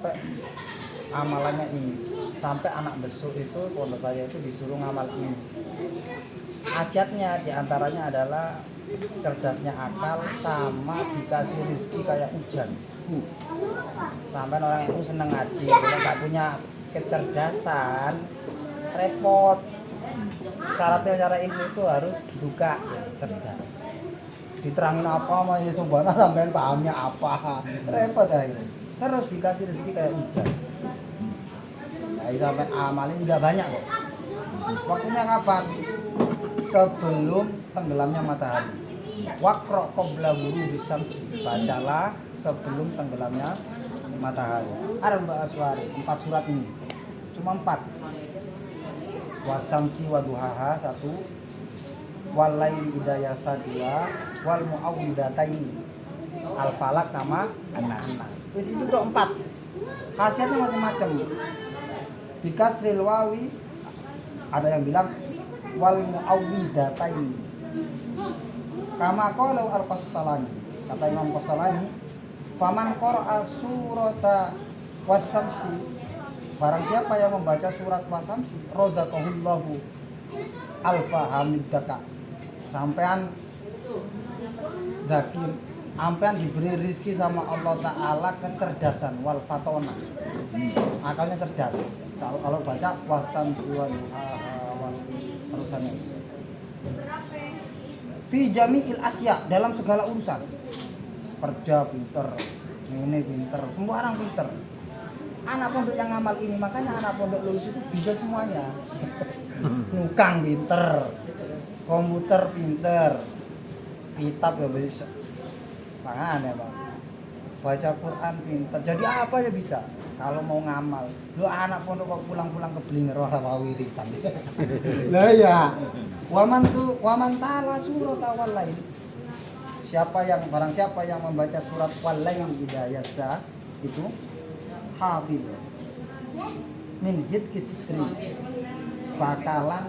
sampai amalannya ini. Sampai anak besok itu pondok saya itu disuruh ngamal ini. Khasiatnya diantaranya adalah cerdasnya akal sama dikasih rezeki kayak hujan. Sampai orang itu seneng ngaji, kalau nggak punya kecerdasan repot. Syaratnya cara ilmu itu harus buka cerdas. Diterangin apa sama Yesus Bana sampai pahamnya apa, repot akhirnya. Terus dikasih rezeki kayak hujan. Nah, sampai amalin nggak banyak kok. Waktunya kapan? Sebelum tenggelamnya matahari. Wakro qabla ghurubi syamsi. Bacalah sebelum tenggelamnya matahari. Ada Aswari 4 surat ini. Cuma 4. Wasamsi wa duhaha 1. Wal laili idza yasa 2. Wal muawwidataini. Al falak sama an-nas. Terus itu kok 4. Khasiatnya macam-macam. Bikasril wawi ada yang bilang wal muawwidataini. Kama qala al-Qastalani. Kata Imam Qastalani, faman qara'a surata wasamsi, barang siapa yang membaca surat wasamsi, razaqahullahu alfa hamiddaka. Sampean zakir, sampean diberi rezeki sama Allah Ta'ala kecerdasan wal fatona. Akalnya cerdas. Kalau baca wasamsi wa duhaha terusannya. Fi jami'il asya, dalam segala urusan. Kerja pinter, ini pinter, semua orang pinter. Anak pondok yang ngamal ini, makanya anak pondok lulus itu bisa semuanya. Nukang pinter, komputer pinter, kitab ya bisa. Makanya aneh Bang. Baca Quran pinter, jadi apa ya bisa. Kalau mau ngamal, lu anak pondok kok pulang-pulang ke Blinger ora wiritan. Lah ya. Waman ta'ala surat wal lail. Barang siapa yang membaca surat wal lail idayasa itu hafiz min hidkis sitri, bakalan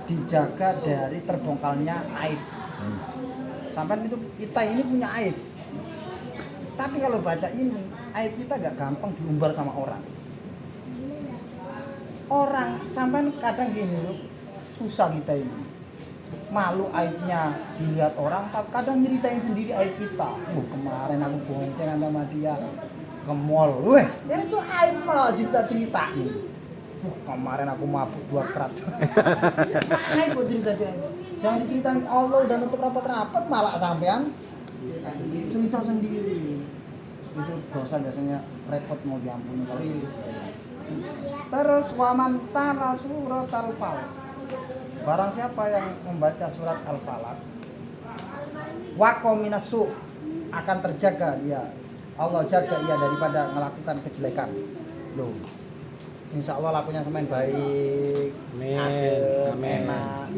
dijaga dari terbongkalnya aib. Sampai itu kita ini punya aib. Tapi kalau baca ini, aib kita gak gampang diumbar sama orang. Orang sampai kadang gini loh, susah kita ini. Malu aibnya dilihat orang, kadang nyeritain sendiri aib kita. Kemarin aku bonceng sama dia ke mall. Weh, ini tuh aib malah cerita-ceritain. Kemarin aku mabuk 2 kerat. Aib kok cerita-cerita. Jangan diceritain Allah udah nutup rapat-rapat malah sampean cerita sendiri. Itu dosa biasanya repot mau diampuni kalau itu. Terus waman tara surat al-falaq, barang siapa yang membaca surat al-falaq, waqo minasu, akan terjaga dia, Allah jaga ia daripada melakukan kejelekan. Loh, insya Allah lakunya semakin baik, amin, enak,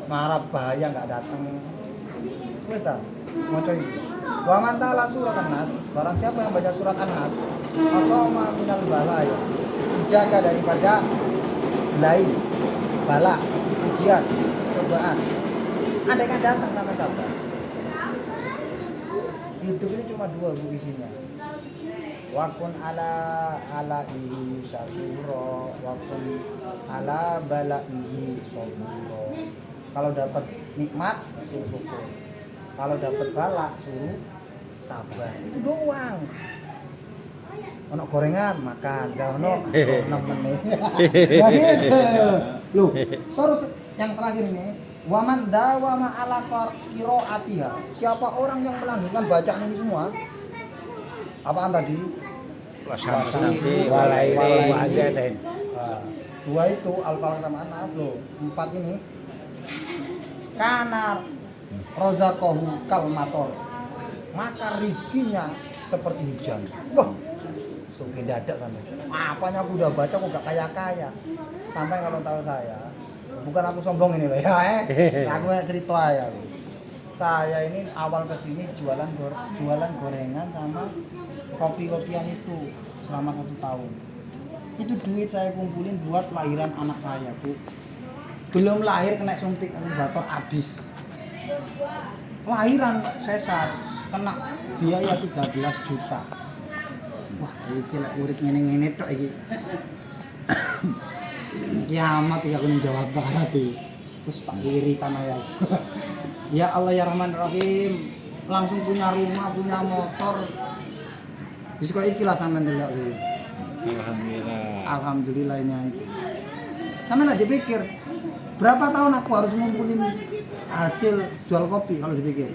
marah bahaya nggak datang. Terus dah mau coba. Wa man ta'ala surat An-Nas, barang siapa yang baca surat An-Nas, asoma minal balaya, dijaga daripada belai, bala, ujian, cobaan. Andai kan datang sama sabar. Hidup ini cuma 2 bu isinya. Wakun ala ihi syakuro, wakun ala bala ihi soburo. Kalau dapat nikmat suruh syukur, kalau dapat bala suruh sabar. Itu doang. Ono gorengan makan, dah ono nemen. Ya gitu. Loh, terus yang terakhir ini, waman dawama ala qiraatiha. Siapa orang yang melanggengkan bacaan ini semua? Apaan tadi? Wasamsi walaili wa ajatin. 2 itu al-falaq sama An-Nas. Loh, 4 ini kana rozaqahu kalmator, maka rizkinya seperti hujan. Wah, sugih dadak sampai. Apanya aku udah baca kok gak kaya-kaya. Sampai kalau tahu saya, bukan aku sombong ini loh ya. Aku cerita ya. Saya ini awal kesini jualan gorengan sama kopi-kopian itu selama 1 tahun. Itu duit saya kumpulin buat lahiran anak saya, Bu. Belum lahir kena suntik inkubator habis. Lahiran sesar kena biaya 13 juta. wah iki lek urip ngene-ngene tok iki. Kiamat iki aku ning Jawa Barat iki. Terus tak iritan aja. Ya Allah ya Rahman Rahim. Langsung punya rumah, punya motor. Wis kok iki lah sampean delok iki. Alhamdulillah. Alhamdulillah ini itu. Sampean aja pikir berapa tahun aku harus ngumpulin hasil jual kopi kalau dipikir.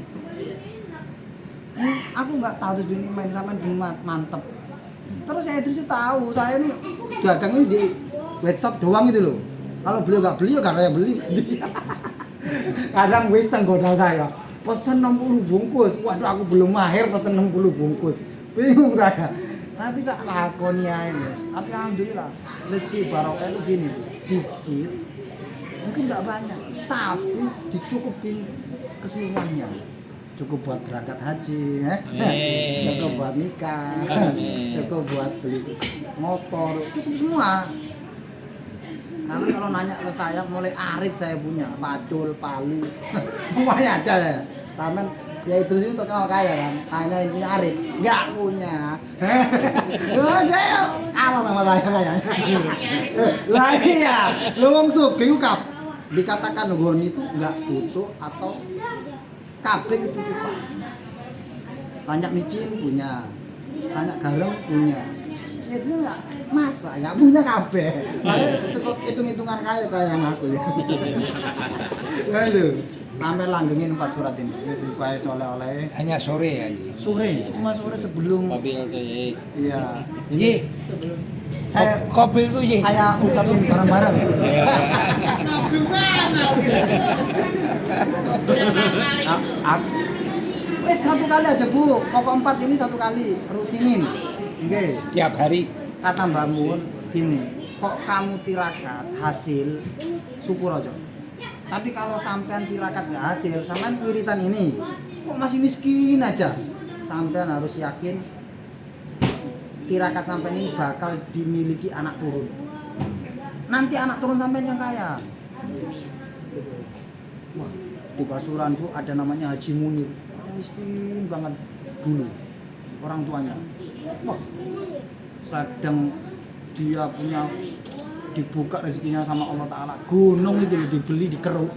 Ini aku nggak tahu terus ini main sampean mantep. Terus saya itu sih tahu, saya ini dagang ini di WhatsApp doang gitu loh. Kalau beliau nggak beli, ya karena yang beli. Kadang bisa goda saya. Pesen 60 bungkus. Waduh, aku belum mahir pesen 60 bungkus. Bingung saya. Tapi tak lakoni aja. Tapi alhamdulillah, rezeki barokah itu gini, dikit. Mungkin nggak banyak, tapi dicukupin keseluruhannya. Cukup buat berangkat haji, cukup buat nikah, cukup buat beli motor, cukup semua. Karena kalau nanya ke saya, mulai arit saya punya, pacul, palu, semuanya ada ya. Taman ya itu sih terkenal kaya kan, hanya yang punya arit, nggak punya. Saya kalah sama saya kayaknya. Lah iya, lu wong sugih kap dikatakan nggon itu nggak utuh atau kabeh ketutupan. Banyak micin punya, banyak garam punya. Itu enggak masa enggak punya kabeh. Saya cukup hitung-hitungan kaya yang aku ya. Ya itu. Sampai langgengin 4 surat ini. Wis bae oleh-oleh. Hanya sore ya. Sore, cuma sore sebelum Mobil tuh ya. iya. Ye. Saya Kopi itu ye. saya ucapin bareng-bareng. Wes 1 kali aja Bu, pokok 4 ini 1 kali rutinin. Nggih. Tiap hari. Kata Mbak Mun gini, kok kamu tirakat hasil syukur aja. Tapi kalau sampean tirakat nggak hasil, sampean wiritan ini kok masih miskin aja. Sampean harus yakin tirakat sampean ini bakal dimiliki anak turun. Nanti anak turun sampean yang kaya. Wah, di Pasuruan Bu ada namanya Haji Munir. Miskin banget dulu orang tuanya. Wah, sedang dia punya dibuka rezekinya sama Allah Ta'ala, gunung itu dibeli dikeruk,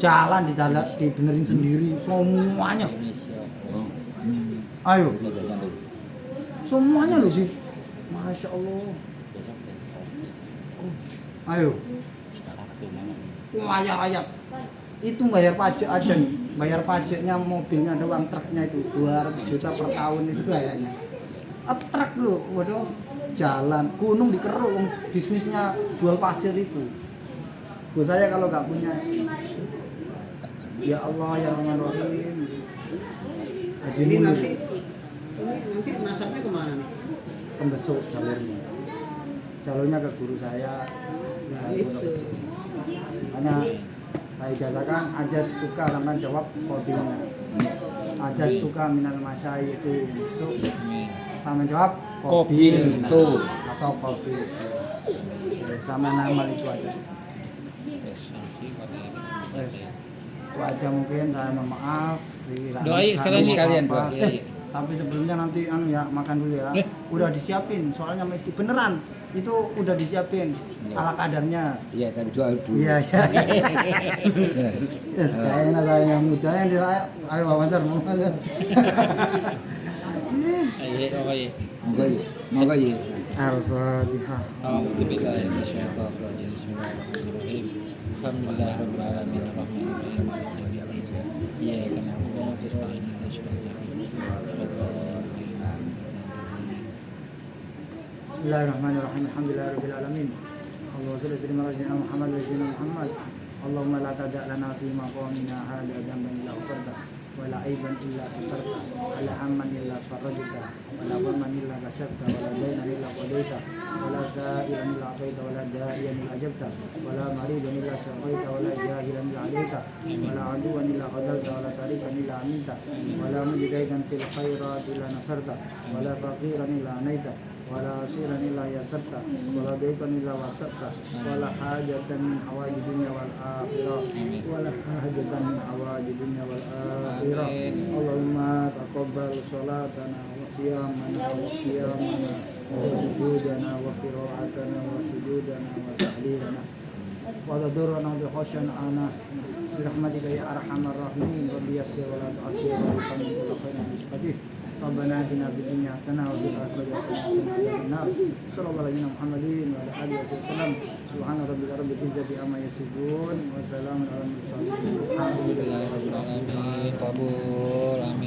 jalan dibenerin sendiri semuanya. Ayo semuanya loh sih, Masya Allah. Ayo layak itu bayar pajak aja nih, bayar pajaknya mobilnya doang, truknya itu 200 juta per tahun itu kayaknya. Truk loh, waduh, jalan gunung dikeruk, bisnisnya jual pasir itu. Buat saya kalau nggak punya, ya Allah ya Rahman Rahim. Jadi nanti nasabnya kemana nih? Pembesuk jalurnya ke guru saya. Nah, itu hanya saya ijazakan ajas tuka dengan jawab kopinya. Ajas tuka minal masyai itu besok. Sama jawab kopi itu atau kopi sama nama itu aja. Itu aja mungkin, saya mohon maaf. Doain sekalian Pak. Tapi sebelumnya nanti ya makan dulu ya. Udah disiapin soalnya mesti beneran itu udah disiapin ala kadarnya. Iya, tapi doa dulu. Iya. Kayaknya saya yang muda yang ayo wawancara mau. Moga ye. Al-Fatihah. A'udzubillahi minasyaitonir rajim. Bismillahirrahmanirrahim. Alhamdulillahirabbil alamin arrahmanirrahim maliki yaumiddin. Iyyaka na'budu wa iyyaka nasta'in. Bismillahirrahmanirrahim. Alhamdulillahirabbil alamin. Allahumma shalli ala sayyidina Muhammad wa ala Muhammad. Allahumma la tada' lana fi maqamina hadha dhanban illa ghafarta wa la aiban illa satarta wa la hamman illa farajta wa la ghamman illa kashafta wa la daynan illa qadaita wa la sa'ilan illa ataita wa la da'iyan illa ajabta wa la maridan illa shafaita wa la jahilan illa alaita wa la aduwan illa qadalta wa la tarikan illa aminta wa la mujtaidan fil khairat illa nasarta wa la faqiran illa anaita ولا عسيرا إلا يسرته ولا ضيقا إلا وسعته ولا حاجة من حوائج الدنيا والآخرة ولا حاجة من حوائج الدنيا والآخرة اللهم تقبل صلاتنا وصيامنا وقيامنا وسجودنا وقراءتنا وسجودنا وتحليلنا وتضرنا بخشنعنا برحمتك يا أرحم الراحمين رب يسر ولا تعسر ويقمن كل خير برحمتك ربنا آتنا في الدنيا حسنة وفي الآخرة حسنة وقنا عذاب النار صلى الله على محمد وعلى آله وسلم سبحان ربك رب العزة عما يصفون وسلام على المرسلين الحمد لله رب العالمين. Kabul, amin.